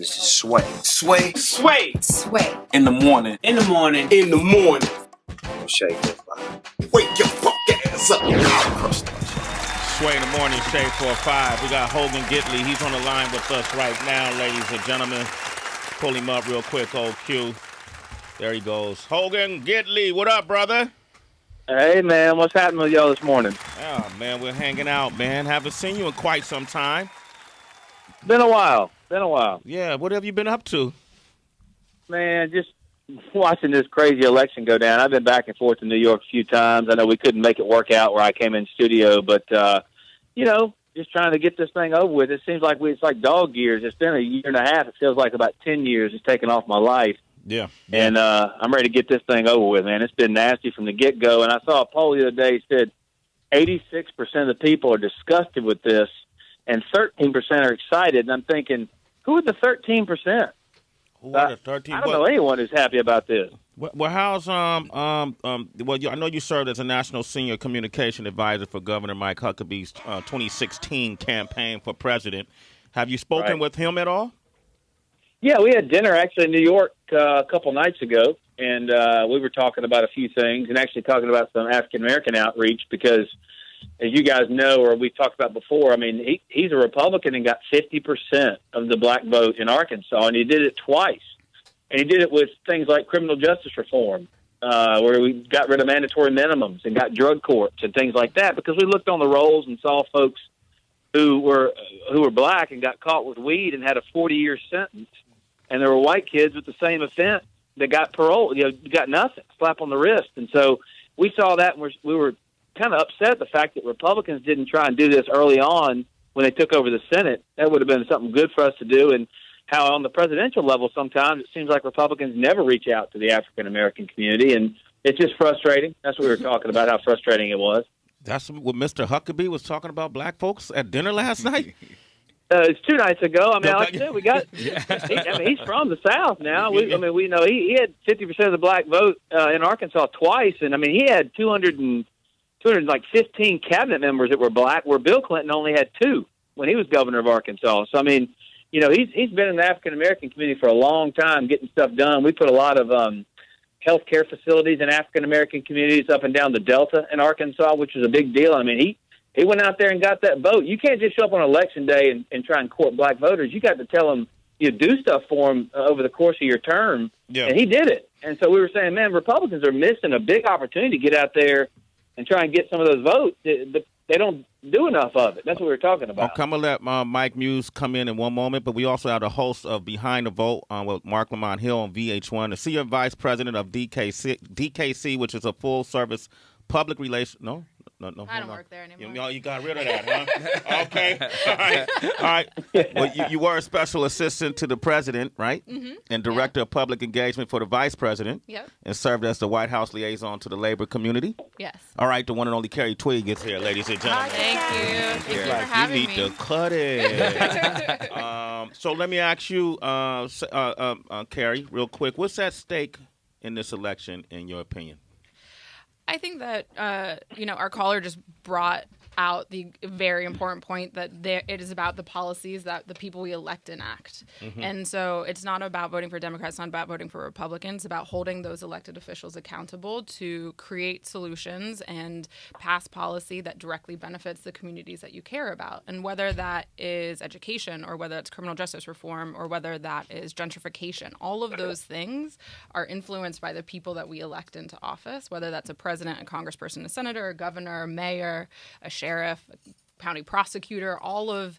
This is Sway. Sway. Sway. Sway. In the morning. In the morning. In the morning. Shade 4-5. Wake your fuck ass up. Sway in the morning, Shade 4-5. We got Hogan Gitley. He's on the line with us right now, ladies and gentlemen. Pull him up real quick, old Q. There he goes. Hogan Gitley, what up, brother? Hey, man, what's happening with y'all this morning? Oh, man, we're hanging out, man. Haven't seen you in quite some time. Been a while. Yeah, what have you been up to? Man, just watching this crazy election go down. I've been back and forth to New York a few times. I know we couldn't make it work out where I came in studio, but, just trying to get this thing over with. It seems like it's like dog years. It's been a year and a half. It feels like about 10 years it's taken off my life. Yeah. And I'm ready to get this thing over with, man. It's been nasty from the get-go. And I saw a poll the other day that said 86% of the people are disgusted with this, and 13% are excited. And I'm thinking, who are the 13%? Who are the 13? I don't know anyone who's happy about this. Well, how's I know you served as a national senior communication advisor for Governor Mike Huckabee's 2016 campaign for president. Have you spoken with him at all? Yeah, we had dinner actually in New York a couple nights ago, and we were talking about a few things and actually talking about some African-American outreach because, as you guys know, or we talked about before, I mean, he's a Republican and got 50% of the black vote in Arkansas, and he did it twice. And he did it with things like criminal justice reform, where we got rid of mandatory minimums and got drug courts and things like that because we looked on the rolls and saw folks who were black and got caught with weed and had a 40-year sentence. And there were white kids with the same offense that got parole, got nothing, slap on the wrist. And so we saw that, and we were kind of upset at the fact that Republicans didn't try and do this early on when they took over the Senate. That would have been something good for us to do. And how on the presidential level sometimes it seems like Republicans never reach out to the African-American community, and it's just frustrating. That's what we were talking about, how frustrating it was. That's what Mr. Huckabee was talking about black folks at dinner last night? It's 2 nights ago. I mean, like I said, we got. He's from the South now. We know he had 50% of the black vote in Arkansas twice, and I mean he had 215 cabinet members that were black, where Bill Clinton only had 2 when he was governor of Arkansas. So I mean, he's been in the African American community for a long time, getting stuff done. We put a lot of healthcare facilities in African American communities up and down the Delta in Arkansas, which was a big deal. I mean, he went out there and got that vote. You can't just show up on election day and try and court black voters. You got to tell them you do stuff for them over the course of your term, and he did it. And so we were saying, man, Republicans are missing a big opportunity to get out there and try and get some of those votes. They don't do enough of it. That's what we're talking about. Okay, I'm going to let Mike Muse come in one moment, but we also have the host of Behind the Vote with Mark Lamont Hill on VH1, the senior vice president of DKC, which is a full-service public relations. No, I don't work there anymore. You got rid of that, huh? Okay. All right. Well, you were a special assistant to the president, right? Mm-hmm. And director of public engagement for the vice president. Yep. And served as the White House liaison to the labor community. Yes. All right. The one and only Carrie Twigg is here, ladies and gentlemen. Thank you. Thank you for having me. You need to cut it. So let me ask you, Carrie, real quick, what's at stake in this election, in your opinion? I think that, our caller just brought out the very important point that it is about the policies that the people we elect enact. Mm-hmm. And so it's not about voting for Democrats, it's not about voting for Republicans, it's about holding those elected officials accountable to create solutions and pass policy that directly benefits the communities that you care about. And whether that is education or whether it's criminal justice reform or whether that is gentrification, all of those things are influenced by the people that we elect into office, whether that's a president, a congressperson, a senator, a governor, a mayor, a sheriff, a county prosecutor, all of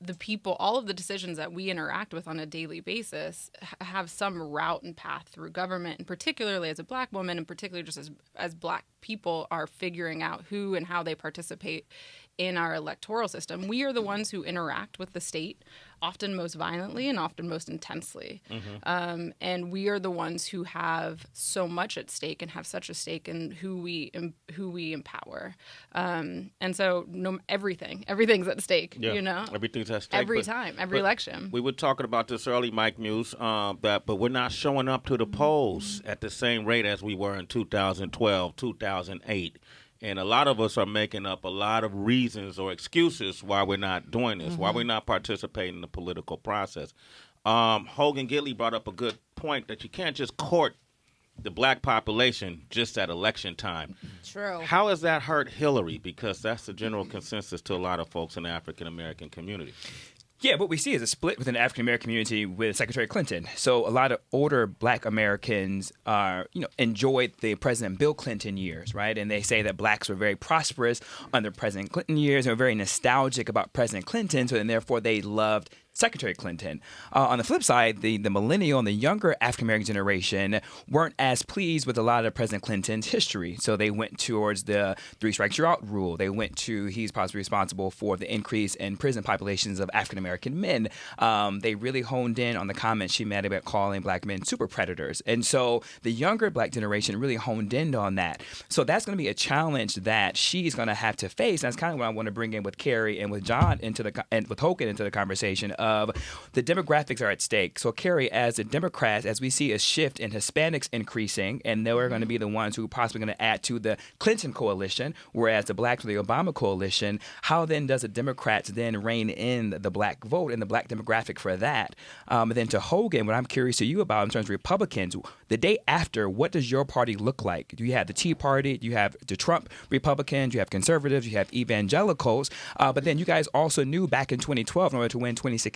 the people, all of the decisions that we interact with on a daily basis have some route and path through government, and particularly as a black woman, and particularly just as black people are figuring out who and how they participate in our electoral system. We are the ones who interact with the state often most violently and often most intensely. Mm-hmm. And we are the ones who have so much at stake and have such a stake in who we empower. And so everything's at stake, Everything's at stake. Every time, every election. We were talking about this early, Mike Muse, but we're not showing up to the polls at the same rate as we were in 2012, 2008. And a lot of us are making up a lot of reasons or excuses why we're not doing this, why we're not participating in the political process. Hogan Gidley brought up a good point that you can't just court the black population just at election time. True. How has that hurt Hillary? Because that's the general consensus to a lot of folks in the African-American community. Yeah, what we see is a split within the African-American community with Secretary Clinton. So a lot of older black Americans enjoyed the President Bill Clinton years, right? And they say that blacks were very prosperous under President Clinton years and were very nostalgic about President Clinton, so then therefore they loved Secretary Clinton. On the flip side, the millennial and the younger African-American generation weren't as pleased with a lot of President Clinton's history. So they went towards the three strikes you're out rule. They went to he's possibly responsible for the increase in prison populations of African-American men. They really honed in on the comments she made about calling black men super predators. And so the younger black generation really honed in on that. So that's going to be a challenge that she's going to have to face. And that's kind of what I want to bring in with Carrie and with John and with Hogan into the conversation of the demographics are at stake. So, Carrie, as the Democrats, as we see a shift in Hispanics increasing, and they're going to be the ones who are possibly going to add to the Clinton coalition, whereas the blacks are the Obama coalition, how then does the Democrats then rein in the black vote and the black demographic for that? And then to Hogan, what I'm curious to you about in terms of Republicans, the day after, what does your party look like? Do you have the Tea Party? Do you have the Trump Republicans? You have conservatives? You have evangelicals? But then you guys also knew back in 2012, in order to win 2016,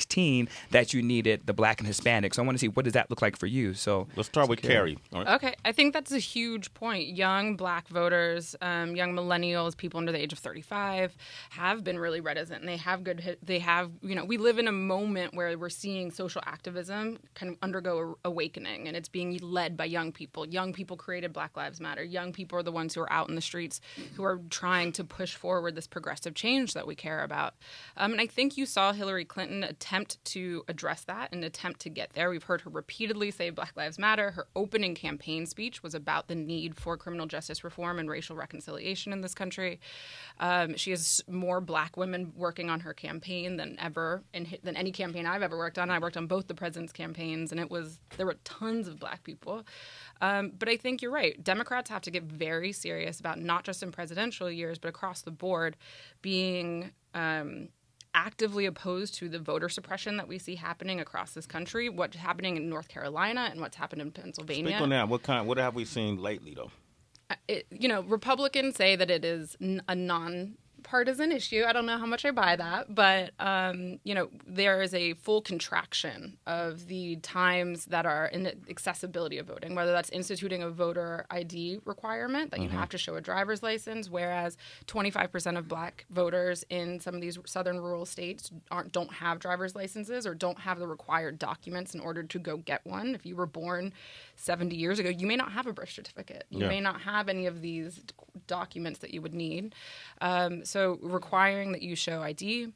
that you needed the black and Hispanic. So I want to see, what does that look like for you? So let's start with Carrie. All right. Okay, I think that's a huge point. Young black voters, young millennials, people under the age of 35 have been really reticent, and we live in a moment where we're seeing social activism kind of undergo awakening, and it's being led by young people. Young people created Black Lives Matter. Young people are the ones who are out in the streets who are trying to push forward this progressive change that we care about. And I think you saw Hillary Clinton attempt to address that and attempt to get there. We've heard her repeatedly say Black Lives Matter. Her opening campaign speech was about the need for criminal justice reform and racial reconciliation in this country. She has more black women working on her campaign than any campaign I've ever worked on. I worked on both the president's campaigns, and there were tons of black people. But I think you're right. Democrats have to get very serious about, not just in presidential years, but across the board, being actively opposed to the voter suppression that we see happening across this country, what's happening in North Carolina and what's happened in Pennsylvania. Speak on that. What have we seen lately, though? Republicans say that it is a non-partisan issue. I don't know how much I buy that, but there is a full contraction of the times that are in accessibility of voting, whether that's instituting a voter ID requirement that you have to show a driver's license, whereas 25% of black voters in some of these southern rural states don't have driver's licenses or don't have the required documents in order to go get one. If you were born 70 years ago, you may not have a birth certificate. You may not have any of these documents that you would need. So requiring that you show ID,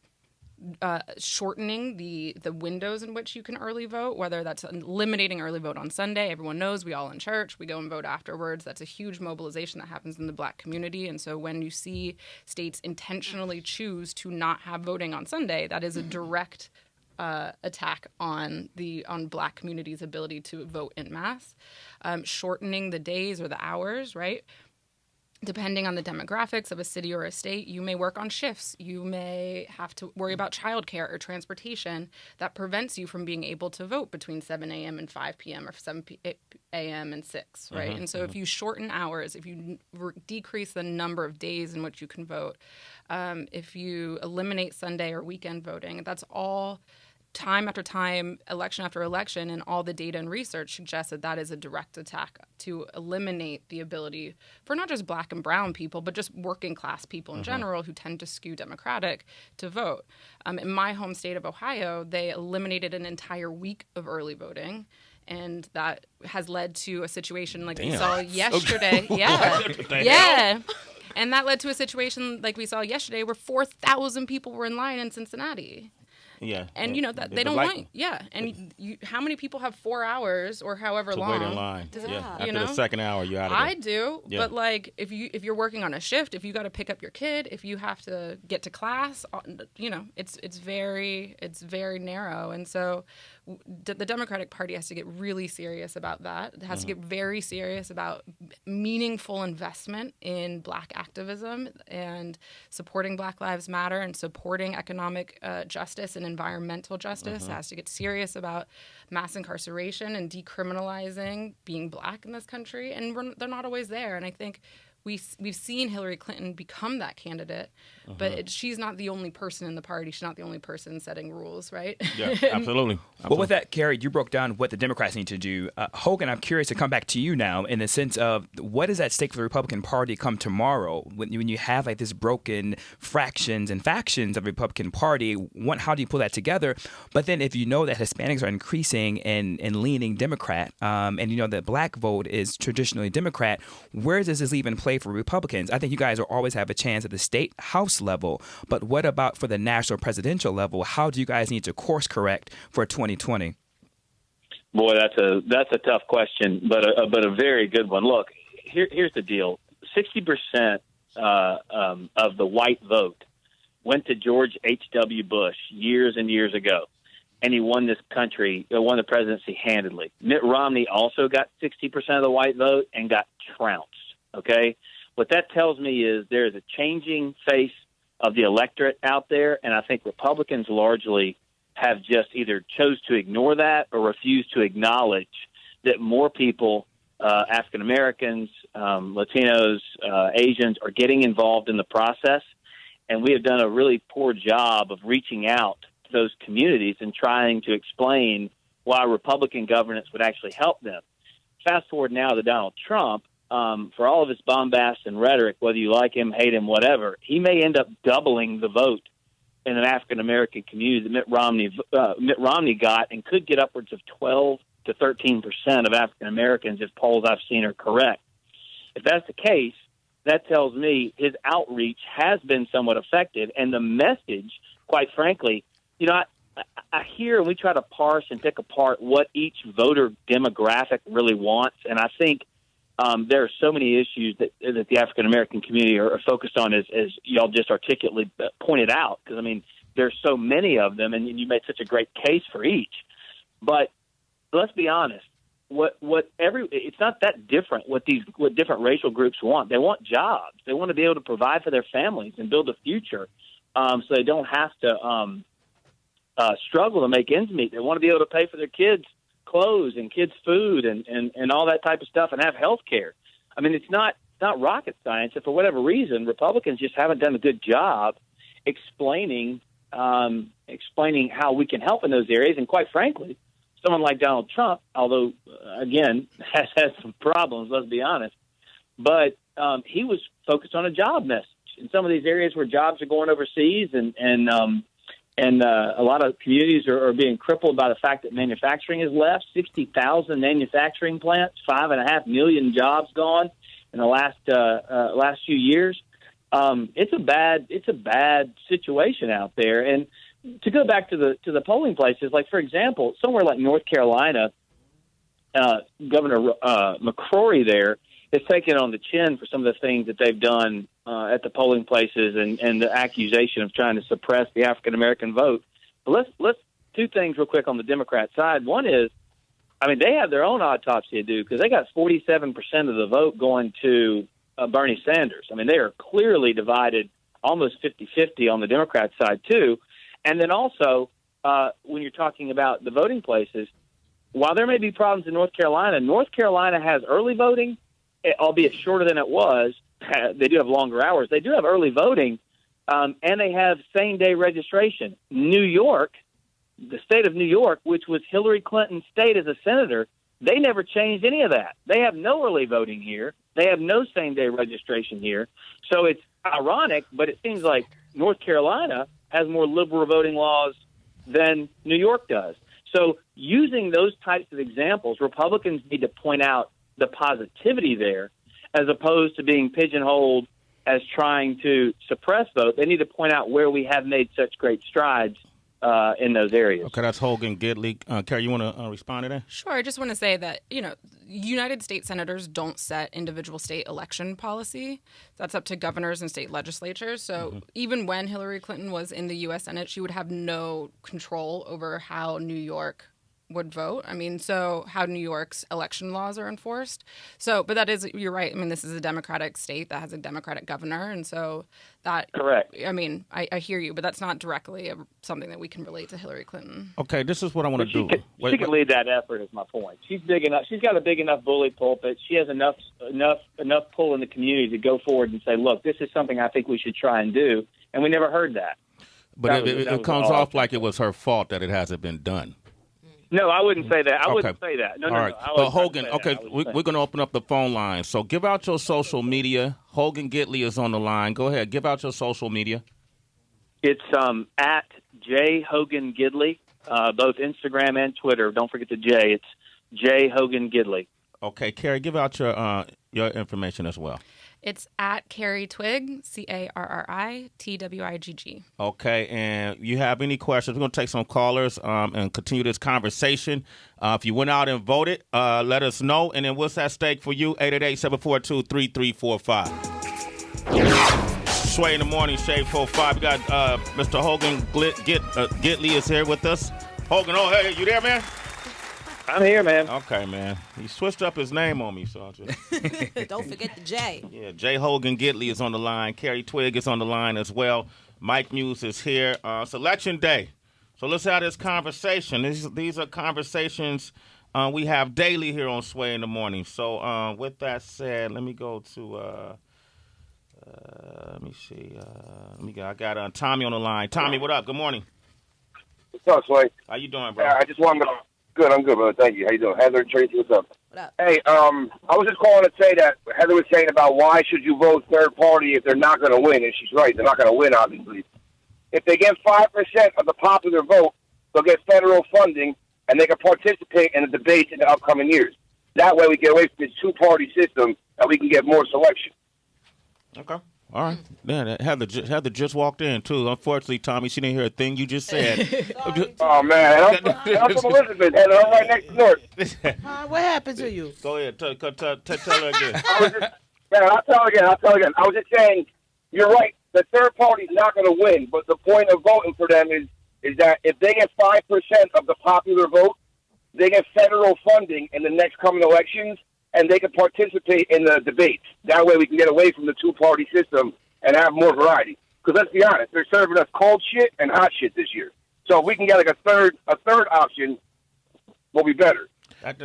shortening the windows in which you can early vote, whether that's eliminating early vote on Sunday. Everyone knows we all in church, we go and vote afterwards. That's a huge mobilization that happens in the black community. And so when you see states intentionally choose to not have voting on Sunday, that is a direct attack on black community's ability to vote en masse. Shortening the days or the hours, right? Depending on the demographics of a city or a state, you may work on shifts. You may have to worry about childcare or transportation that prevents you from being able to vote between 7 a.m. and 5 p.m. or 7 a.m. and 6, right? And so if you shorten hours, if you decrease the number of days in which you can vote, if you eliminate Sunday or weekend voting, that's all time after time, election after election, and all the data and research suggests that is a direct attack to eliminate the ability for not just black and brown people, but just working class people in general who tend to skew Democratic to vote. In my home state of Ohio, they eliminated an entire week of early voting. And that has led to a situation like we saw yesterday. Yeah. And that led to a situation like we saw yesterday where 4,000 people were in line in Cincinnati. Yeah. And that they don't want. Yeah. And how many people have 4 hours or however long wait in line? After the second hour, you're out of I do. Yeah. But like if you're working on a shift, if you got to pick up your kid, if you have to get to class, it's very narrow. And so the Democratic Party has to get really serious about that. It has to get very serious about meaningful investment in Black activism and supporting Black Lives Matter and supporting economic justice and environmental justice. It has to get serious about mass incarceration and decriminalizing being Black in this country. And they're not always there. And I think we've seen Hillary Clinton become that candidate, but she's not the only person in the party. She's not the only person setting rules, right? Yeah, absolutely. Well, with that, Carrie, you broke down what the Democrats need to do. Hogan, I'm curious to come back to you now in the sense of what is at stake for the Republican Party come tomorrow when you have like this broken fractions and factions of the Republican Party. One, how do you pull that together? But then if you know that Hispanics are increasing and leaning Democrat, and you know that Black vote is traditionally Democrat, where does this even play for Republicans? I think you guys will always have a chance at the state House level, but what about for the national presidential level? How do you guys need to course correct for 2020? Boy, that's a tough question, but a very good one. Look, here's the deal: 60% of the white vote went to George H.W. Bush years and years ago, and he won this country, won the presidency handedly. Mitt Romney also got 60% of the white vote and got trounced. Okay, what that tells me is there is a changing face of the electorate out there, and I think Republicans largely have just either chose to ignore that or refuse to acknowledge that more people, African Americans, Latinos, Asians, are getting involved in the process, and we have done a really poor job of reaching out to those communities and trying to explain why Republican governance would actually help them. Fast forward now to Donald Trump. For all of his bombast and rhetoric, whether you like him, hate him, whatever, he may end up doubling the vote in an African-American community that Mitt Romney got, and could get upwards of 12 to 13% of African-Americans if polls I've seen are correct. If that's the case, that tells me his outreach has been somewhat affected, and the message, quite frankly, you know, I hear and we try to parse and pick apart what each voter demographic really wants, and I think there are so many issues that the African-American community are focused on, as y'all just articulately pointed out, because, I mean, there's so many of them, and you made such a great case for each. But let's be honest, it's not that different what different racial groups want. They want jobs. They want to be able to provide for their families and build a future, so they don't have to struggle to make ends meet. They want to be able to pay for their kids' clothes and kids' food and all that type of stuff, and have health care. I mean, it's not rocket science. If for whatever reason Republicans just haven't done a good job explaining how we can help in those areas, and quite frankly, someone like Donald Trump, although again has had some problems, let's be honest, but he was focused on a job message in some of these areas where jobs are going overseas, and a lot of communities are being crippled by the fact that manufacturing has left. 60,000 manufacturing plants, 5.5 million jobs gone in the last few years. It's a bad situation out there. And to go back to the polling places, like for example, somewhere like North Carolina, Governor McCrory there is taking on the chin for some of the things that they've done at the polling places and the accusation of trying to suppress the African-American vote. But let's two things real quick on the Democrat side. One is, I mean, they have their own autopsy to do, because they got 47% of the vote going to Bernie Sanders. I mean, they are clearly divided almost 50-50 on the Democrat side too. And then also, when you're talking about the voting places, while there may be problems in North Carolina has early voting, albeit shorter than it was. They do have longer hours. They do have early voting, and they have same-day registration. New York, the state of New York, which was Hillary Clinton's state as a senator, they never changed any of that. They have no early voting here. They have no same-day registration here. So it's ironic, but it seems like North Carolina has more liberal voting laws than New York does. So using those types of examples, Republicans need to point out the positivity there, as opposed to being pigeonholed as trying to suppress vote. They need to point out where we have made such great strides in those areas. Okay, that's Hogan Gidley. Carrie, you want to respond to that? Sure. I just want to say that, United States senators don't set individual state election policy. That's up to governors and state legislatures. So even when Hillary Clinton was in the U.S. Senate, she would have no control over how New York would vote. I mean, so how New York's election laws are enforced. So, but that is, you're right. I mean, this is a Democratic state that has a Democratic governor. And so that, Correct. I mean, I hear you, but that's not directly something that we can relate to Hillary Clinton. Okay, this is what I want to do. She can lead that effort, is my point. She's big enough. She's got a big enough bully pulpit. She has enough pull in the community to go forward and say, look, this is something I think we should try and do. And we never heard that. But it comes off like it was her fault that it hasn't been done. No, I wouldn't say that. I wouldn't say that. No, All right. no. But Hogan, okay, we're going to open up the phone line. So give out your social media. Hogan Gitley is on the line. Go ahead. Give out your social media. It's at J Hogan Gidley, both Instagram and Twitter. Don't forget the J. It's J Hogan Gidley. Okay, Carrie, give out your information as well. It's at Carrie Twigg, CarriTwigg. Okay, and you have any questions? We're going to take some callers and continue this conversation. If you went out and voted, let us know. And then what's at stake for you? 888-742-3345. Sway in the morning, Shade 45. We got Mr. Hogan Gitley is here with us. Hogan, oh, hey, you there, man? I'm here, man. Okay, man. He switched up his name on me, so I just... Don't forget the J. Yeah, J. Hogan Gitley is on the line. Carrie Twigg is on the line as well. Mike Muse is here. It's Election Day. So let's have this conversation. These are conversations we have daily here on Sway in the Morning. So with that said, let me go to... let me see. I got Tommy on the line. Tommy, what up? Good morning. What's up, Sway? How you doing, bro? I just wanted to... Good, I'm good, brother. Thank you. How you doing? Heather, Tracy, what's up? What up? Hey, I was just calling to say that Heather was saying about why should you vote third party if they're not going to win, and she's right. They're not going to win, obviously. If they get 5% of the popular vote, they'll get federal funding, and they can participate in the debates in the upcoming years. That way we get away from this two-party system, and we can get more selection. Okay. All right. Yeah, Heather just walked in, too. Unfortunately, Tommy, she didn't hear a thing you just said. Oh, man. I'm from Elizabeth, Heather. I'm right next door. What happened to you? Go ahead. Tell her again. I'll tell again. I was just saying, you're right. The third party's not going to win, but the point of voting for them is that if they get 5% of the popular vote, they get federal funding in the next coming elections, and they can participate in the debates. That way we can get away from the two-party system and have more variety. Because let's be honest, they're serving us cold shit and hot shit this year. So if we can get like a third option, we'll be better.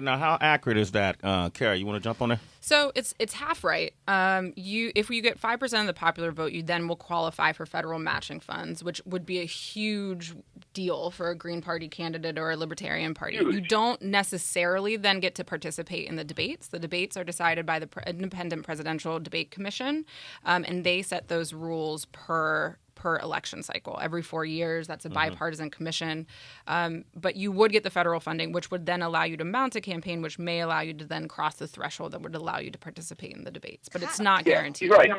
Now, how accurate is that, Carrie? You want to jump on there? So it's half right. If you get 5% of the popular vote, you then will qualify for federal matching funds, which would be a huge deal for a Green Party candidate or a Libertarian Party. You don't necessarily then get to participate in the debates. The debates are decided by the Independent Presidential Debate Commission, and they set those rules per election cycle every 4 years. That's a bipartisan commission. But you would get the federal funding, which would then allow you to mount a campaign, which may allow you to then cross the threshold that would allow you to participate in the debates. But it's not guaranteed. She's right.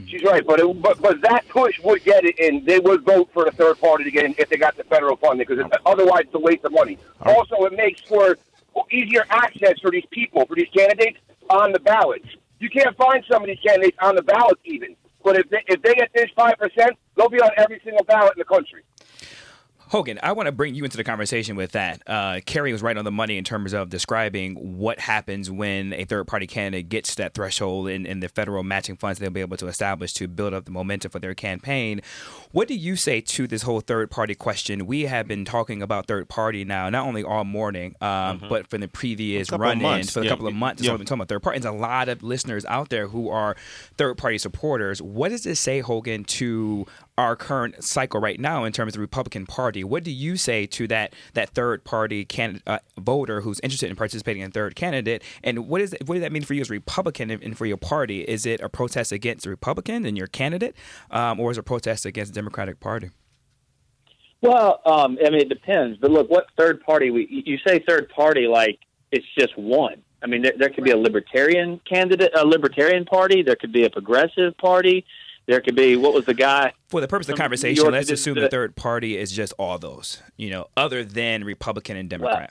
She's right. But that push would get it in. They would vote for the third party to get in if they got the federal funding, because otherwise it's a waste of money. Also, it makes for easier access for these people, for these candidates on the ballots. You can't find some of these candidates on the ballots even. But if they get this 5%, they'll be on every single ballot in the country. Hogan, I want to bring you into the conversation with that. Carrie was right on the money in terms of describing what happens when a third-party candidate gets that threshold and the federal matching funds they'll be able to establish to build up the momentum for their campaign. What do you say to this whole third-party question? We have been talking about third-party now, not only all morning, but for the previous run-ins, for a couple of months. We've been talking about third-party. There's a lot of listeners out there who are third-party supporters. What does this say, Hogan, to our current cycle right now in terms of the Republican Party? What do you say to that third-party voter who's interested in participating in a third candidate? And what does that mean for you as a Republican and for your party? Is it a protest against the Republican and your candidate, or is it a protest against the Democratic Party? Well, I mean, it depends. But look, what third party? You say third party like it's just one. I mean, there could be a Libertarian candidate, a Libertarian Party. There could be a Progressive Party. There could be, what was the guy? For the purpose of the conversation, let's assume the third party is just all those, other than Republican and Democrat.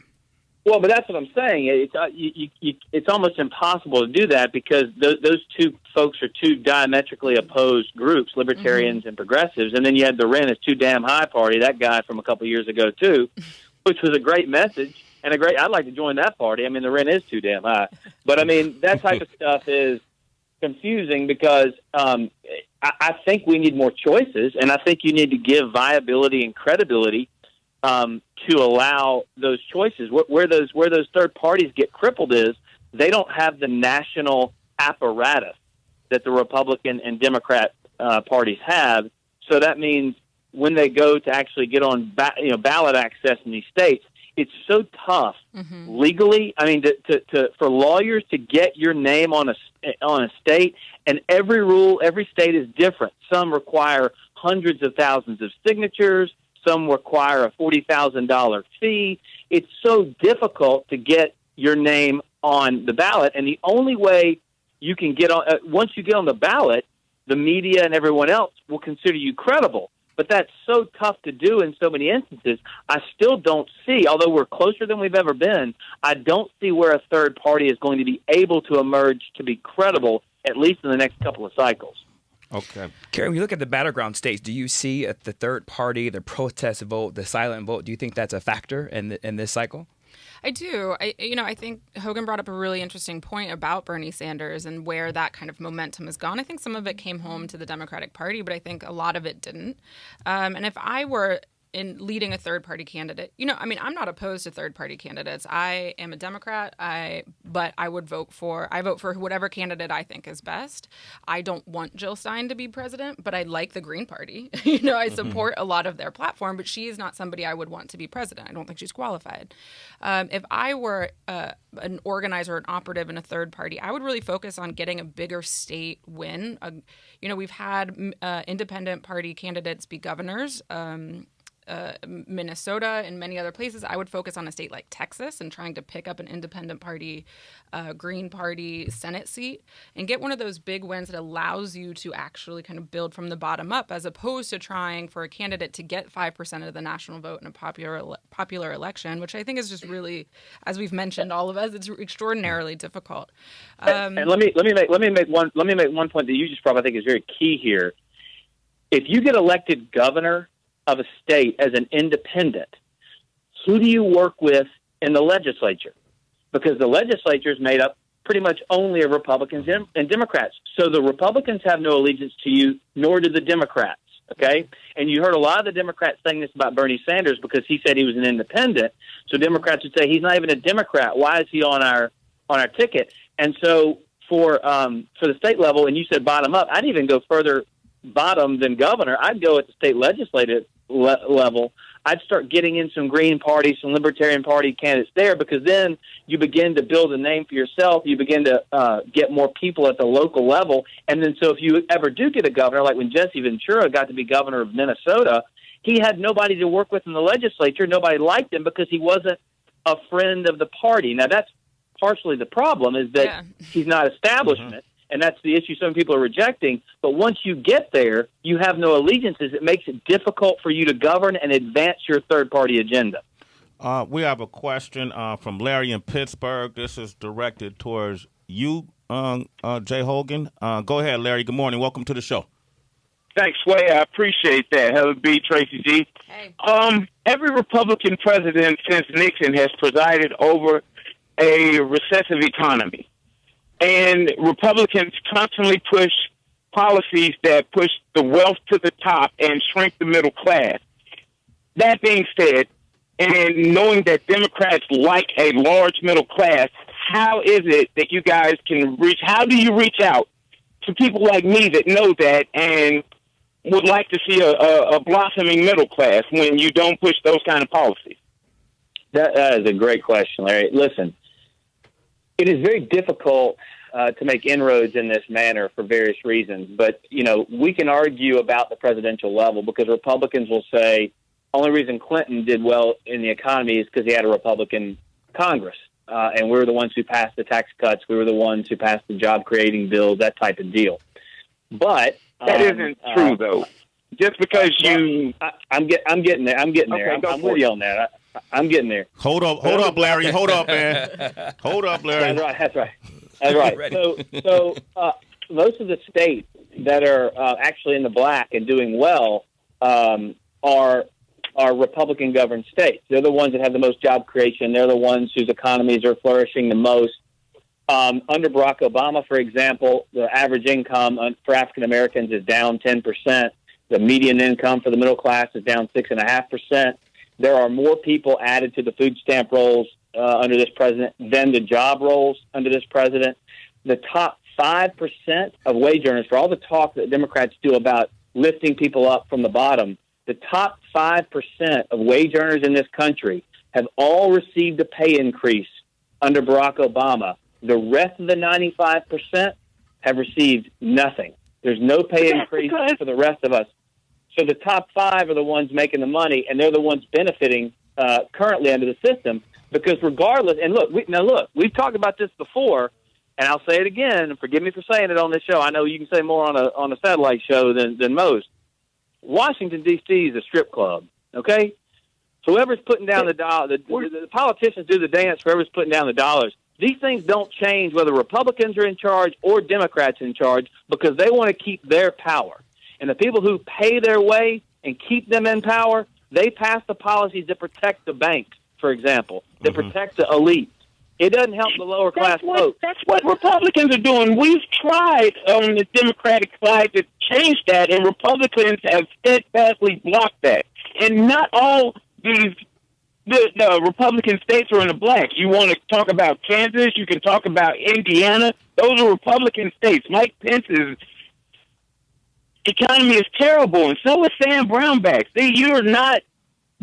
Well, but that's what I'm saying. It's almost impossible to do that because those two folks are two diametrically opposed groups, Libertarians and Progressives. And then you had the Rent is Too Damn High Party, that guy from a couple of years ago, too, which was a great message. and I'd like to join that party. I mean, the rent is too damn high. But I mean, that type of stuff is confusing because I think we need more choices, and I think you need to give viability and credibility to allow those choices. Where those third parties get crippled is they don't have the national apparatus that the Republican and Democrat parties have. So that means when they go to actually get on ballot access in these states, it's so tough legally. I mean, for lawyers to get your name on a state, and every state is different. Some require hundreds of thousands of signatures. Some require a $40,000 fee. It's so difficult to get your name on the ballot, and the only way you can get on once you get on the ballot, the media and everyone else will consider you credible. But that's so tough to do in so many instances. I still don't see, although we're closer than we've ever been, I don't see where a third party is going to be able to emerge to be credible, at least in the next couple of cycles. Okay. Karen, when you look at the battleground states, do you see the third party, the protest vote, the silent vote, do you think that's a factor in this cycle? I do. I think Hogan brought up a really interesting point about Bernie Sanders and where that kind of momentum has gone. I think some of it came home to the Democratic Party, but I think a lot of it didn't. And if I were in leading a third-party candidate, I'm not opposed to third-party candidates. I am a Democrat, but I vote for whatever candidate I think is best. I don't want Jill Stein to be president, but I like the Green Party. I support a lot of their platform, but she is not somebody I would want to be president. I don't think she's qualified. If I were an organizer, an operative in a third party, I would really focus on getting a bigger state win. We've had independent party candidates be governors. Minnesota and many other places. I would focus on a state like Texas and trying to pick up an independent party, Green Party Senate seat and get one of those big wins that allows you to actually kind of build from the bottom up, as opposed to trying for a candidate to get 5% of the national vote in a popular election, which I think is just really, as we've mentioned, all of us, it's extraordinarily difficult. And let me make one point that you just brought up I think is very key here. If you get elected governor of a state as an independent, who do you work with in the legislature? Because the legislature is made up pretty much only of Republicans and Democrats. So the Republicans have no allegiance to you, nor do the Democrats, okay? And you heard a lot of the Democrats saying this about Bernie Sanders because he said he was an independent. So Democrats would say, he's not even a Democrat. Why is he on our ticket? And so for the state level, and you said bottom up, I'd even go further bottom than governor. I'd go at the state legislative level. I'd start getting in some Green Party, some Libertarian Party candidates there, because then you begin to build a name for yourself. You begin to get more people at the local level. And then so if you ever do get a governor, like when Jesse Ventura got to be governor of Minnesota, he had nobody to work with in the legislature. Nobody liked him because he wasn't a friend of the party. Now, that's partially the problem, is that he's not establishment. And that's the issue some people are rejecting. But once you get there, you have no allegiances. It makes it difficult for you to govern and advance your third-party agenda. We have a question from Larry in Pittsburgh. This is directed towards you, Jay Hogan. Go ahead, Larry. Good morning. Welcome to the show. Thanks, Sway. I appreciate that. Helen B., Tracy G. Hey. Every Republican president since Nixon has presided over a recessive economy. And Republicans constantly push policies that push the wealth to the top and shrink the middle class. That being said, and knowing that Democrats like a large middle class, how is it that you guys can how do you reach out to people like me that know that and would like to see a blossoming middle class when you don't push those kind of policies? That is a great question, Larry. Listen, it is very difficult to make inroads in this manner for various reasons. But, we can argue about the presidential level because Republicans will say only reason Clinton did well in the economy is because he had a Republican Congress. And we were the ones who passed the tax cuts. We were the ones who passed the job-creating bills, that type of deal. But that isn't true, though. Just because I'm getting there. Okay, I'm with you on that. I'm getting there. Hold up, Larry. Hold up, man. Hold up, Larry. That's right. So most of the states that are actually in the black and doing well are are Republican-governed states. They're the ones that have the most job creation. They're the ones whose economies are flourishing the most. Under Barack Obama, for example, the average income for African Americans is down 10%. The median income for the middle class is down 6.5%. There are more people added to the food stamp rolls under this president than the job rolls under this president. The top 5% of wage earners, for all the talk that Democrats do about lifting people up from the bottom, the top 5% of wage earners in this country have all received a pay increase under Barack Obama. The rest of the 95% have received nothing. There's no pay increase for the rest of us. So the top 5 are the ones making the money, and they're the ones benefiting currently under the system. Because regardless, and look, we've talked about this before, and I'll say it again. And forgive me for saying it on this show. I know you can say more on a satellite show than most. Washington D.C. is a strip club. Okay, so whoever's putting down the dollar, the politicians do the dance. Whoever's putting down the dollars. These things don't change whether Republicans are in charge or Democrats in charge because they want to keep their power. And the people who pay their way and keep them in power, they pass the policies that protect the banks, for example, that protect the elite. It doesn't help the lower class folks. That's what Republicans are doing. We've tried on the Democratic side to change that, and Republicans have steadfastly blocked that. And not all the Republican states are in the black. You want to talk about Kansas, you can talk about Indiana. Those are Republican states. Mike Pence's economy is terrible, and so is Sam Brownback. See, you're not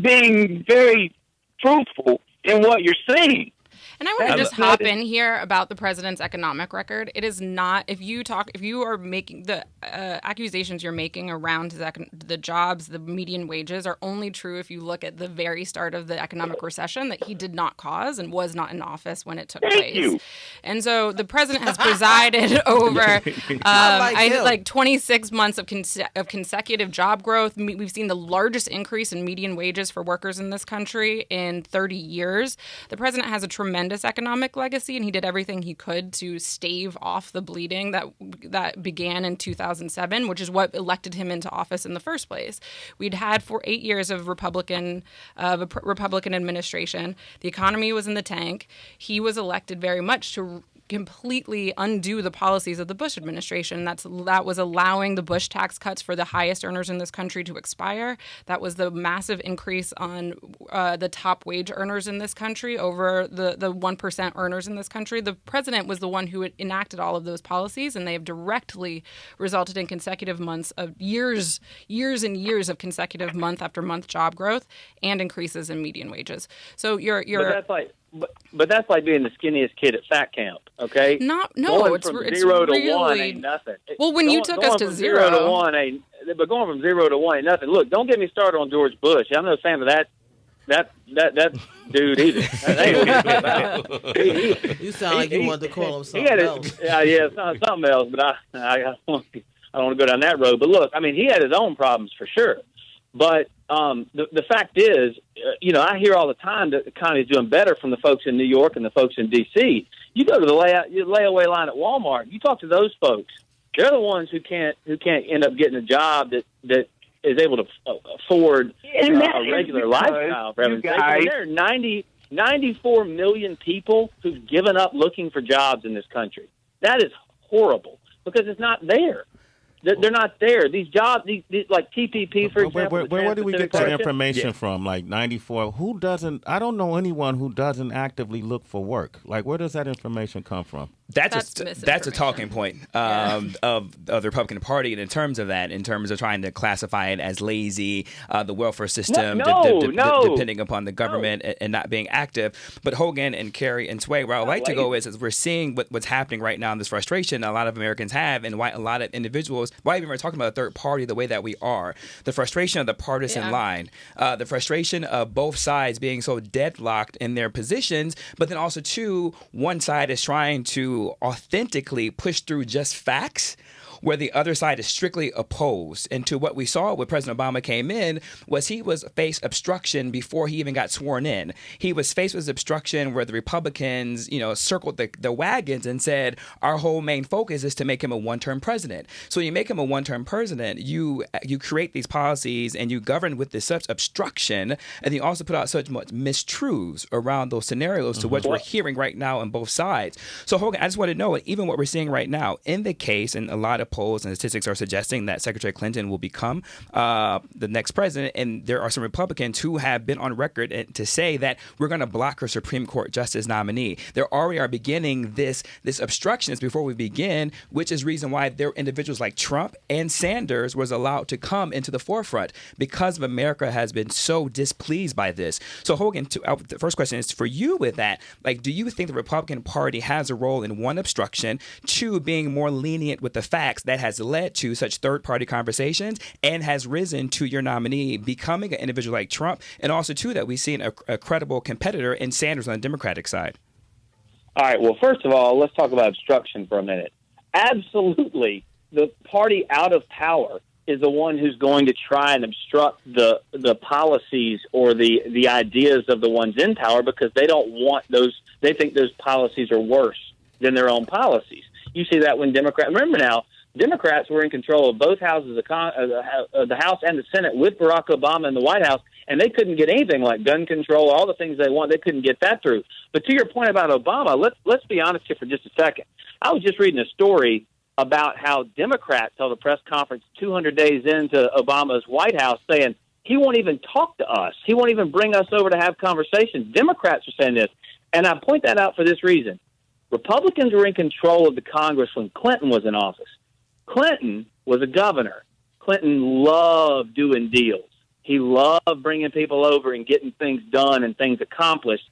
being very truthful in what you're saying. And I want to just hop in here about the president's economic record. It is not, if you are making the accusations you're making around the jobs, the median wages are only true if you look at the very start of the economic recession that he did not cause and was not in office when it took place. And so the president has presided over like 26 months of consecutive job growth. We've seen the largest increase in median wages for workers in this country in 30 years. The president has a tremendous economic legacy, and he did everything he could to stave off the bleeding that began in 2007, which is what elected him into office in the first place. We'd had for 8 years of Republican administration. The economy was in the tank. He was elected very much to completely undo the policies of the Bush administration. That was allowing the Bush tax cuts for the highest earners in this country to expire. That was the massive increase on the top wage earners in this country over the 1% earners in this country. The president was the one who had enacted all of those policies, and they have directly resulted in consecutive months of years and years of consecutive month after month job growth and increases in median wages. So But that's like being the skinniest kid at fat camp, okay? It's zero to really, 1 ain't nothing. Well, when you took us to zero to 1 ain't, but going from 0 to 1 ain't nothing. Look, don't get me started on George Bush. I'm not a fan of that dude either. That ain't what he's about. You sound like you wanted to call him something else. Something else. But I don't want to go down that road. But look, I mean, he had his own problems for sure. But the fact is, I hear all the time that the economy is doing better from the folks in New York and the folks in D.C. You go to the layaway line at Walmart. You talk to those folks. They're the ones who can't end up getting a job that is able to afford a regular lifestyle. For heaven's sake. There are 94 million people who've given up looking for jobs in this country. That is horrible because it's not there. They're not there. These jobs, these like TPP, for example. Where do we get that information from? Like 94? Who doesn't? I don't know anyone who doesn't actively look for work. Like, where does that information come from? That's a talking point of the Republican Party, and in terms of trying to classify it as lazy, the welfare system, depending upon the government and not being active. But Hogan and Kerry and Sway, where I'd like to go is we're seeing what's happening right now in this frustration a lot of Americans have, and why a lot of individuals, why even we're talking about a third party the way that we are, the frustration of the partisan line, the frustration of both sides being so deadlocked in their positions, but then also too, one side is trying to authentically push through just facts, where the other side is strictly opposed. And to what we saw when President Obama came in was he was faced obstruction before he even got sworn in. He was faced with obstruction where the Republicans, circled the wagons and said, our whole main focus is to make him a one-term president. So when you make him a one-term president, you create these policies and you govern with this such obstruction, and you also put out such much mistruths around those scenarios to what we're hearing right now on both sides. So Hogan, I just want to know, even what we're seeing right now in the case, and a lot of polls and statistics are suggesting that Secretary Clinton will become the next president, and there are some Republicans who have been on record to say that we're going to block her Supreme Court justice nominee. They already are beginning this obstructionist before we begin, which is reason why there are individuals like Trump and Sanders was allowed to come into the forefront because of America has been so displeased by this. So Hogan, the first question is for you with that. Like, do you think the Republican Party has a role in one, obstruction, two, being more lenient with the facts that has led to such third-party conversations and has risen to your nominee becoming an individual like Trump, and also two, that we've seen a credible competitor in Sanders on the Democratic side? All right. Well, first of all, let's talk about obstruction for a minute. Absolutely, the party out of power is the one who's going to try and obstruct the policies or the ideas of the ones in power because they don't want those. They think those policies are worse than their own policies. You see that when remember now, Democrats were in control of both houses of the House and the Senate with Barack Obama in the White House, and they couldn't get anything like gun control, all the things they want. They couldn't get that through. But to your point about Obama, let's be honest here for just a second. I was just reading a story about how Democrats held a press conference 200 days into Obama's White House saying he won't even talk to us. He won't even bring us over to have conversations. Democrats are saying this. And I point that out for this reason. Republicans were in control of the Congress when Clinton was in office. Clinton was a governor. Clinton loved doing deals. He loved bringing people over and getting things done and things accomplished.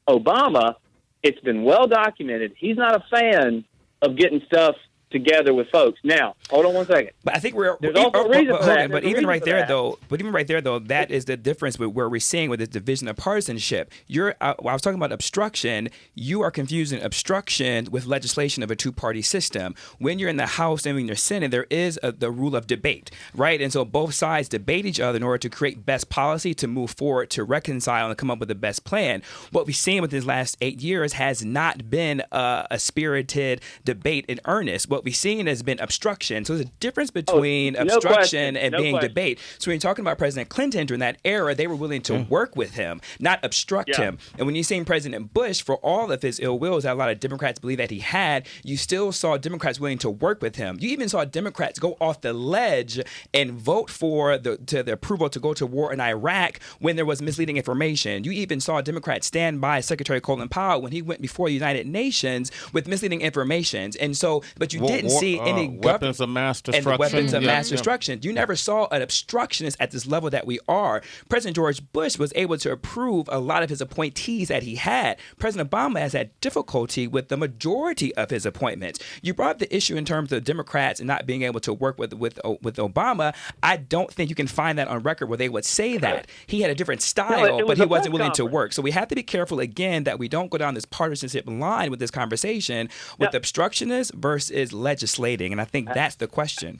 Obama, it's been well documented, he's not a fan of getting stuff together with folks. Now, hold on one second. But I think there's also a reason for that. But even right there, though, that is the difference with where we're seeing with this division of partisanship. While I was talking about obstruction, you are confusing obstruction with legislation of a two-party system. When you're in the House and when you're Senate, there is the rule of debate, right? And so both sides debate each other in order to create best policy, to move forward, to reconcile, and come up with the best plan. What we've seen within the last 8 years has not been a spirited debate in earnest. What we've seen has been obstruction. So there's a difference between obstruction and being debate. So when you're talking about President Clinton during that era, they were willing to work with him, not obstruct him. And when you're seeing President Bush, for all of his ill wills that a lot of Democrats believe that he had, you still saw Democrats willing to work with him. You even saw Democrats go off the ledge and vote for the approval to go to war in Iraq when there was misleading information. You even saw Democrats stand by Secretary Colin Powell when he went before the United Nations with misleading information. And so, but you didn't see any weapons of mass destruction. And weapons of mass destruction. You never saw an obstructionist at this level that we are. President George Bush was able to approve a lot of his appointees that he had. President Obama has had difficulty with the majority of his appointments. You brought up the issue in terms of Democrats and not being able to work with Obama. I don't think you can find that on record where they would say that. He had a different style, but he wasn't willing to work. So we have to be careful, again, that we don't go down this partisanship line with this conversation with obstructionists versus legislating, and I think that's the question.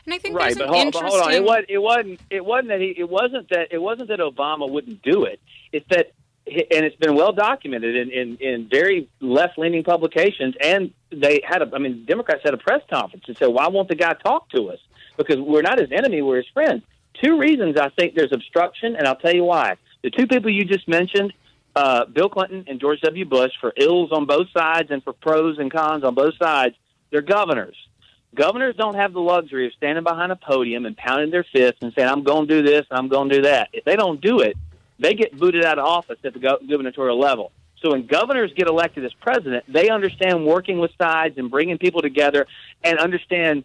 And I think right, there's but hold on. It wasn't that Obama wouldn't do it. It's that, and it's been well documented in very left-leaning publications, and Democrats had a press conference and said, "Why won't the guy talk to us? Because we're not his enemy, we're his friend." Two reasons I think there's obstruction, and I'll tell you why. The two people you just mentioned, Bill Clinton and George W. Bush, for ills on both sides and for pros and cons on both sides, they're governors. Governors don't have the luxury of standing behind a podium and pounding their fists and saying, "I'm going to do this, I'm going to do that." If they don't do it, they get booted out of office at the gubernatorial level. So when governors get elected as president, they understand working with sides and bringing people together and understand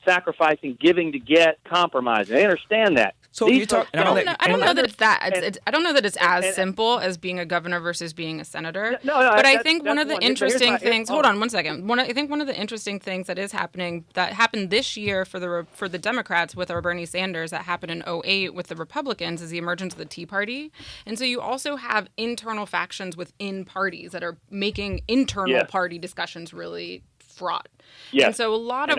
sacrificing, giving to get, compromising. They understand that. So you talk. I don't know that it's that. I don't know that it's as simple as being a governor versus being a senator. But I think one of the interesting things. Hold on one second. I think one of the interesting things that happened this year for the Democrats with our Bernie Sanders, that happened in 2008 with the Republicans, is the emergence of the Tea Party. And so you also have internal factions within parties that are making internal party discussions really fraught. Yes. And so a lot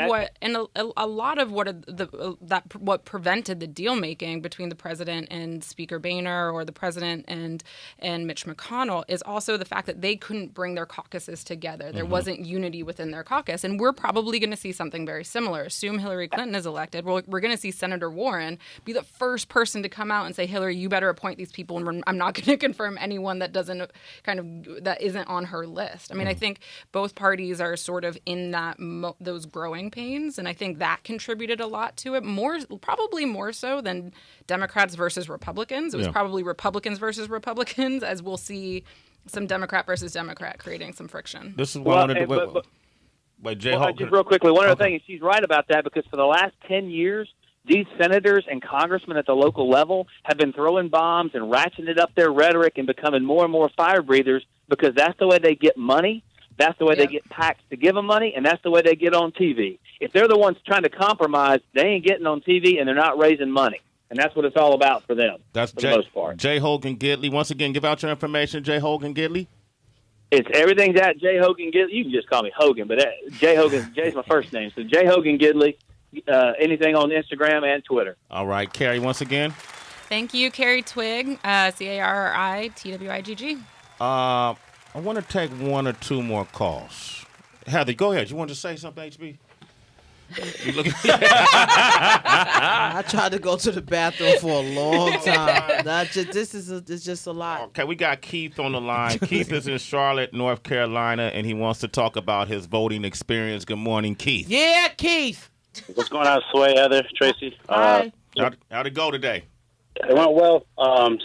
of what prevented the deal making between the president and Speaker Boehner, or the president and Mitch McConnell, is also the fact that they couldn't bring their caucuses together. There wasn't unity within their caucus, and we're probably going to see something very similar. Assume Hillary Clinton is elected. We're going to see Senator Warren be the first person to come out and say, Hillary, you better appoint these people, and I'm not going to confirm anyone that that isn't on her list. I mean, I think both parties are sort of in that those growing pains, and I think that contributed a lot to it, probably more so than Democrats versus Republicans. It was probably Republicans versus Republicans, as we'll see some Democrat versus Democrat creating some friction. This is what I wanted to wait, Jay Hogan. Just real quickly, one other thing, and she's right about that, because for the last 10 years, these senators and congressmen at the local level have been throwing bombs and ratcheting up their rhetoric and becoming more and more fire breathers, because that's the way they get money. That's the way they get PACs to give them money, and that's the way they get on TV. If they're the ones trying to compromise, they ain't getting on TV, and they're not raising money. And that's what it's all about for them, for the most part. Jay Hogan Gidley. Once again, give out your information, Jay Hogan Gidley. Everything's at Jay Hogan Gidley. You can just call me Hogan, but Jay's my first name. So Jay Hogan Gidley, anything on Instagram and Twitter. All right, Carrie, once again. Thank you, Carrie Twigg, CarriTwigg. I want to take one or two more calls. Heather, go ahead. You want to say something, HB? I tried to go to the bathroom for a long time. It's just a lot. Okay, we got Keith on the line. Keith is in Charlotte, North Carolina, and he wants to talk about his voting experience. Good morning, Keith. Yeah, Keith. What's going on, Sway, Heather, Tracy? How'd it go today? It went well.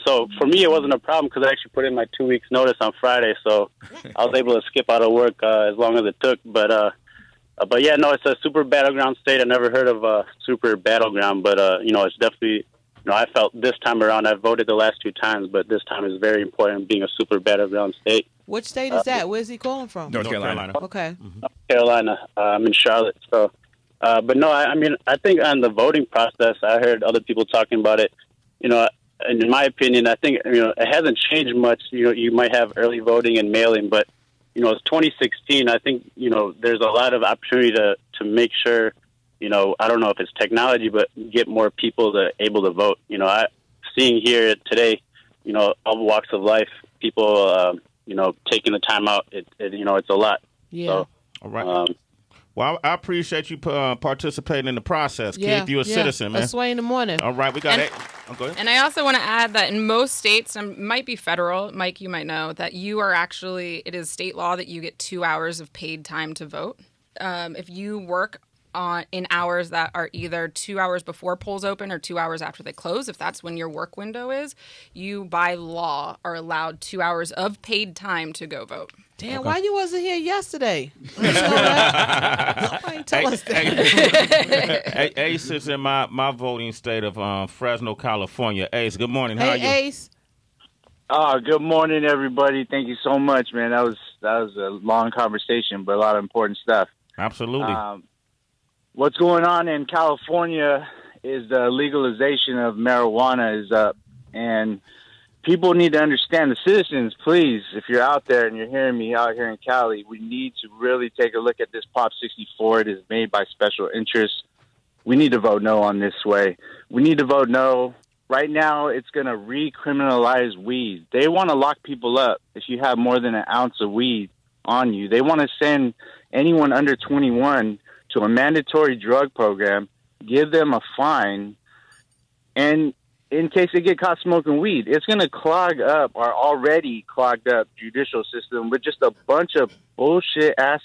So for me, it wasn't a problem because I actually put in my 2 weeks notice on Friday, so I was able to skip out of work as long as it took. But yeah, no, it's a super battleground state. I never heard of a super battleground, but it's definitely. I felt this time around. I voted the last 2 times, but this time is very important, being a super battleground state. Which state is that? Where's he calling from? North Carolina. Okay. North Carolina. I'm in Charlotte. So, but no, I mean, I think on the voting process, I heard other people talking about it. And in my opinion, I think, it hasn't changed much. You might have early voting and mail-in, but, it's 2016. I think, there's a lot of opportunity to make sure, I don't know if it's technology, but get more people able to vote. Seeing here today, all walks of life, people, taking the time out, it's a lot. Yeah. So, all right. Well, I appreciate you participating in the process, Keith. You're a citizen, man. That's Sway in the morning. All right, we got it. Go ahead. And I also want to add that in most states, and might be federal, Mike, you might know, that you are actually, it is state law that you get 2 hours of paid time to vote. If you work in hours that are either 2 hours before polls open or 2 hours after they close, if that's when your work window is, you by law are allowed 2 hours of paid time to go vote. Damn, why you wasn't here yesterday? Nobody tell us that. Ace is in my voting state of Fresno, California. Ace, good morning. How are you? Ace. Good morning, everybody. Thank you so much, man. That was a long conversation, but a lot of important stuff. Absolutely. What's going on in California is the legalization of marijuana is up, and people need to understand, the citizens, please, if you're out there and you're hearing me out here in Cali, we need to really take a look at this Prop 64. It is made by special interests. We need to vote no on this way. We need to vote no. Right now, it's going to recriminalize weed. They want to lock people up if you have more than an ounce of weed on you. They want to send anyone under 21 to a mandatory drug program, give them a fine, and in case they get caught smoking weed, it's going to clog up our already clogged up judicial system with just a bunch of bullshit-ass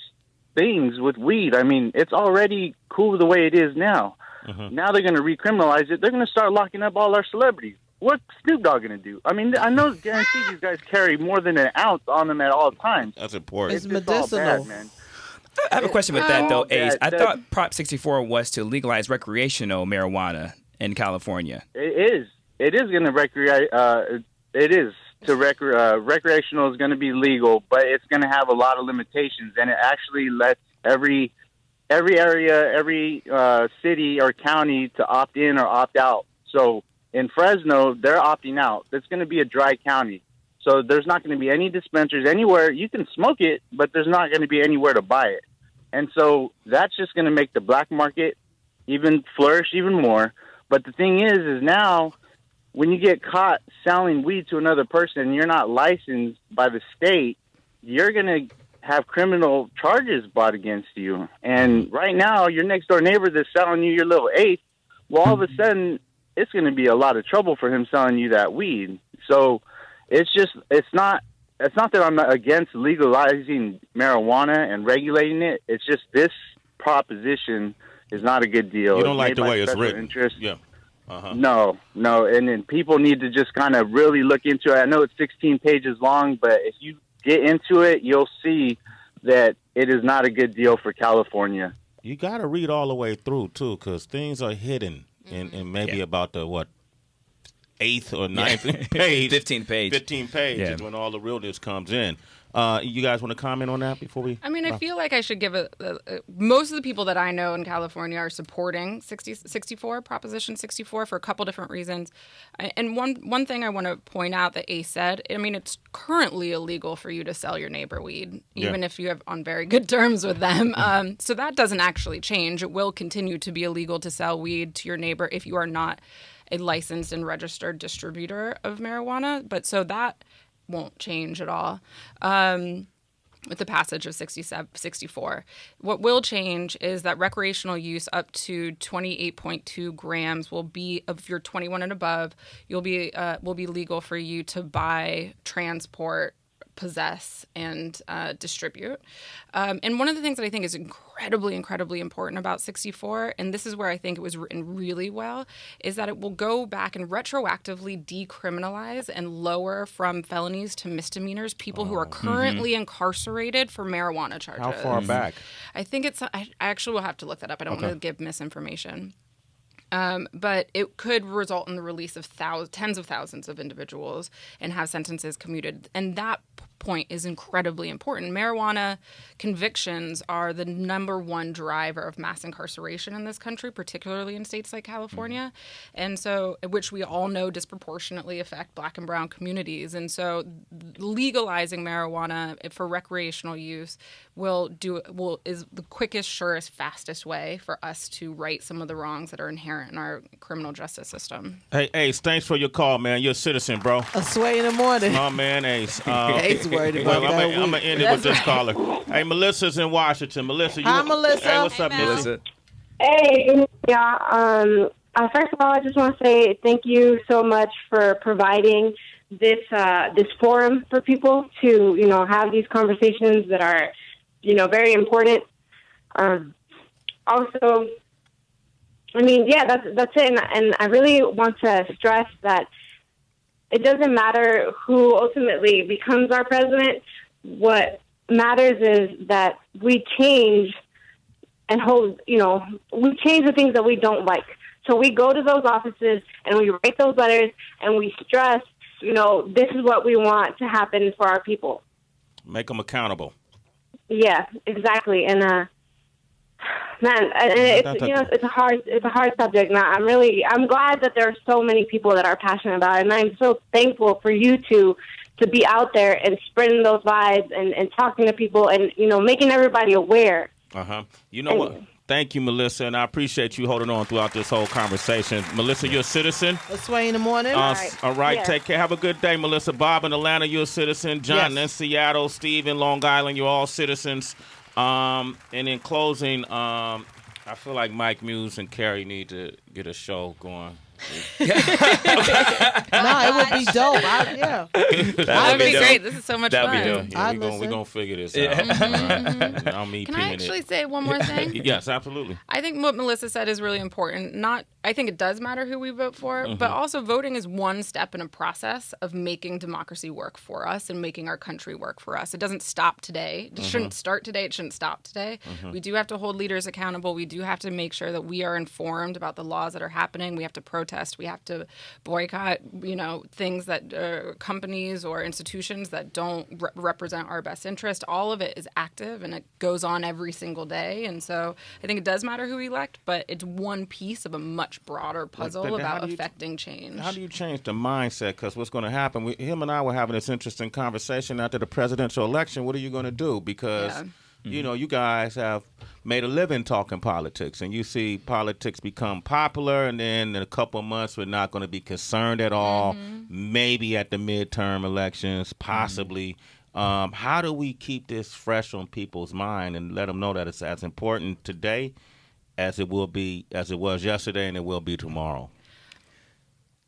things with weed. I mean, it's already cool the way it is now. Mm-hmm. Now they're going to recriminalize it. They're going to start locking up all our celebrities. What's Snoop Dogg going to do? I mean, I know, guarantee these guys carry more than an ounce on them at all times. That's important. It's medicinal. All bad, man. I have a question with that, though, Ace. I thought Prop 64 was to legalize recreational marijuana in California. It is. It is going to recreational is going to be legal, but it's going to have a lot of limitations, and it actually lets every area, every city or county to opt in or opt out. So in Fresno, they're opting out. It's going to be a dry county. So there's not going to be any dispensaries anywhere. You can smoke it, but there's not going to be anywhere to buy it. And so that's just going to make the black market even flourish even more. But the thing is now when you get caught selling weed to another person and you're not licensed by the state, you're going to have criminal charges brought against you. And right now, your next door neighbor that's selling you your little eighth, well, all of a sudden, it's going to be a lot of trouble for him selling you that weed. So it's not that I'm against legalizing marijuana and regulating it. It's just this proposition is not a good deal. You don't like the way it's written. Interest. Yeah. Uh-huh. No. And then people need to just kind of really look into it. I know it's 16 pages long, but if you get into it, you'll see that it is not a good deal for California. You got to read all the way through, too, because things are hidden in maybe about the, 8th or 9th page. 15th page. 15 page is when all the realness comes in. You guys want to comment on that before we... I mean, I feel like I should give most of the people that I know in California are supporting Proposition 64 for a couple different reasons. And one thing I want to point out that Ace said, I mean, it's currently illegal for you to sell your neighbor weed, even if you have on very good terms with them. So that doesn't actually change. It will continue to be illegal to sell weed to your neighbor if you are not a licensed and registered distributor of marijuana. But so that won't change at all with the passage of 64. What will change is that recreational use up to 28.2 grams will be, if you're 21 and above, will be legal for you to buy, transport, possess, and distribute. And one of the things that I think is incredibly, incredibly important about 64, and this is where I think it was written really well, is that it will go back and retroactively decriminalize and lower from felonies to misdemeanors people who are currently incarcerated for marijuana charges. How far back? I think I actually will have to look that up. I don't want to give misinformation. But it could result in the release of tens of thousands of individuals and have sentences commuted. And that point is incredibly important. Marijuana convictions are the number one driver of mass incarceration in this country, particularly in states like California, and so which we all know disproportionately affect Black and brown communities. And so legalizing marijuana for recreational use is the quickest, surest, fastest way for us to right some of the wrongs that are inherent in our criminal justice system. Hey, Ace, thanks for your call, man. You're a citizen, bro. A sway in the morning. Oh, man, Ace. Ace worried about that. I'm going to end it with this caller. Hey, Melissa's in Washington. Melissa, Hi, Melissa. Hey, what's up, Melissa? Hey, y'all. First of all, I just want to say thank you so much for providing this forum for people to, have these conversations that are, very important. Also, I mean, yeah, that's it. And I really want to stress that it doesn't matter who ultimately becomes our president. What matters is that we change and we change the things that we don't like. So we go to those offices and we write those letters and we stress, this is what we want to happen for our people. Make them accountable. Yeah, exactly. And it's a hard subject. Now, I'm glad that there are so many people that are passionate about it, and I'm so thankful for you to be out there and spreading those vibes and talking to people and making everybody aware. You know what? Thank you, Melissa, and I appreciate you holding on throughout this whole conversation. Melissa, you're a citizen. A sway in the morning. All right. Yeah. Take care. Have a good day, Melissa. Bob in Atlanta, you're a citizen. John in Seattle. Steve in Long Island, you're all citizens. And in closing, I feel like Mike Muse and Carrie need to get a show going. No, it would be dope. That'd be great. This is so much fun. Yeah, we're going to figure this out. Right. Can I actually say one more thing? Yes, absolutely. I think what Melissa said is really important. I think it does matter who we vote for, but also voting is one step in a process of making democracy work for us and making our country work for us. It doesn't stop today. It shouldn't start today. It shouldn't stop today. We do have to hold leaders accountable. We do have to make sure that we are informed about the laws that are happening. We have to protest. We have to boycott, things that companies or institutions that don't represent our best interest. All of it is active and it goes on every single day. And so I think it does matter who we elect, but it's one piece of a much broader puzzle about affecting change. How do you change the mindset? Because what's going to happen, him and I were having this interesting conversation after the presidential election. What are you going to do? Because You know, you guys have made a living talking politics, and you see politics become popular, and then in a couple of months we're not going to be concerned at all. Maybe at the midterm elections, possibly. How do we keep this fresh on people's mind and let them know that it's as important today as it was yesterday, and it will be tomorrow?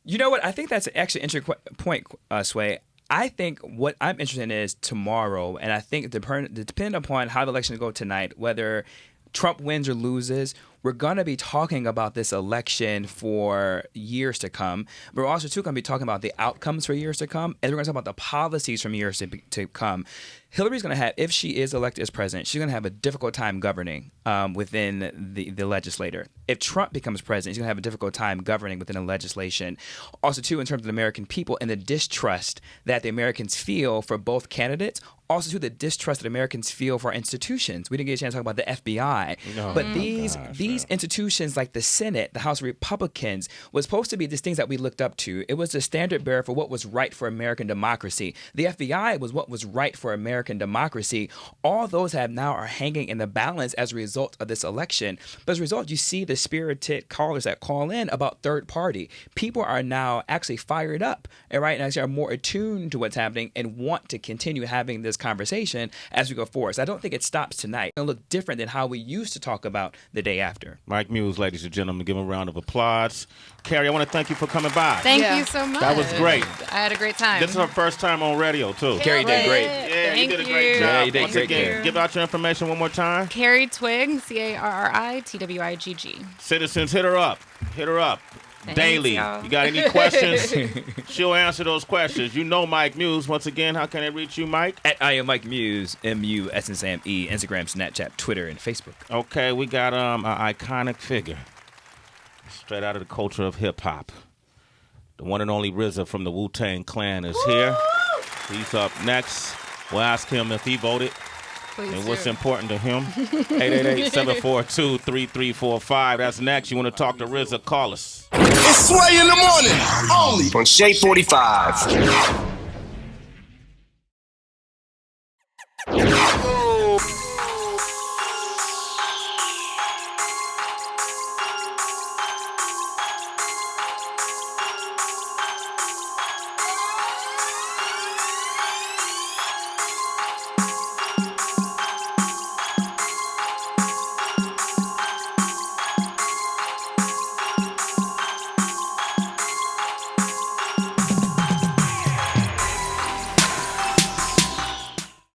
You know what? I think that's actually an interesting point, Sway. I think what I'm interested in is tomorrow, and I think depending upon how the elections go tonight, whether Trump wins or loses, we're going to be talking about this election for years to come. We're also, too, going to be talking about the outcomes for years to come, and we're going to talk about the policies from years to come. Hillary's going to have, if she is elected as president, she's going to have a difficult time governing within the legislature. If Trump becomes president, he's going to have a difficult time governing within the legislation. Also, too, in terms of the American people and the distrust that the Americans feel for both candidates. Also, too, the distrust that Americans feel for our institutions. We didn't get a chance to talk about the FBI. But these institutions like the Senate, the House of Republicans, was supposed to be these things that we looked up to. It was the standard bearer for what was right for American democracy. The FBI was what was right for American democracy. All those are hanging in the balance as a result of this election. But as a result, you see the spirited callers that call in about third party. People are now actually fired up, and actually are more attuned to what's happening and want to continue having this conversation as we go forward. So I don't think it stops tonight. It'll look different than how we used to talk about the day after. Mike Muse, ladies and gentlemen, give him a round of applause. Carrie, I want to thank you for coming by. Thank you so much. That was great. I had a great time. This is her first time on radio, too. Carrie did great. Yeah, you did a great job. Yeah, you did great. Give out your information one more time. Carrie Twigg, CarriTwigg. Citizens, hit her up. Hit her up. Thanks, daily. y'all. You got any questions? She'll answer those questions. You know Mike Muse. Once again, how can they reach you, Mike? At I am Mike Muse, MUSSAME, Instagram, Snapchat, Twitter, and Facebook. Okay, we got an iconic figure. Straight out of the culture of hip-hop. The one and only RZA from the Wu-Tang Clan is here. He's up next. We'll ask him if he voted. Please and do. what's important to him. 888-742-3345. That's next. You want to talk to RZA, call us. It's Sway in the morning. Only on Shea 45.